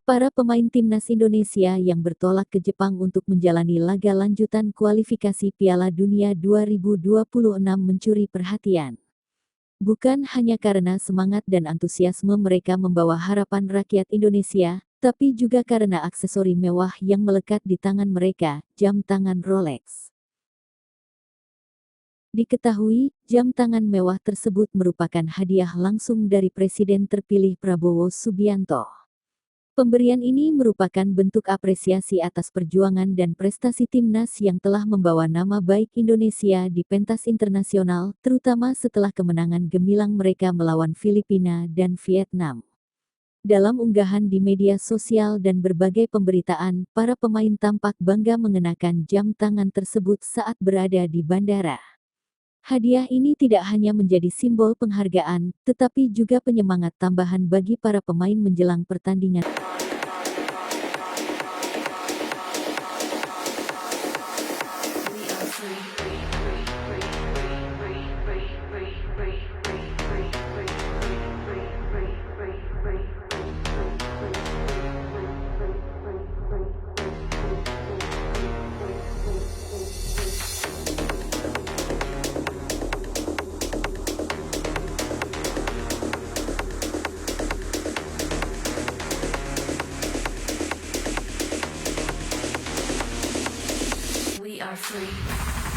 Para pemain timnas Indonesia yang bertolak ke Jepang untuk menjalani laga lanjutan kualifikasi Piala Dunia 2026 mencuri perhatian. Bukan hanya karena semangat dan antusiasme mereka membawa harapan rakyat Indonesia, tapi juga karena aksesori mewah yang melekat di tangan mereka, jam tangan Rolex. Diketahui, jam tangan mewah tersebut merupakan hadiah langsung dari Presiden terpilih Prabowo Subianto. Pemberian ini merupakan bentuk apresiasi atas perjuangan dan prestasi timnas yang telah membawa nama baik Indonesia di pentas internasional, terutama setelah kemenangan gemilang mereka melawan Filipina dan Vietnam. Dalam unggahan di media sosial dan berbagai pemberitaan, para pemain tampak bangga mengenakan jam tangan tersebut saat berada di bandara. Hadiah ini tidak hanya menjadi simbol penghargaan, tetapi juga penyemangat tambahan bagi para pemain menjelang pertandingan. We are free.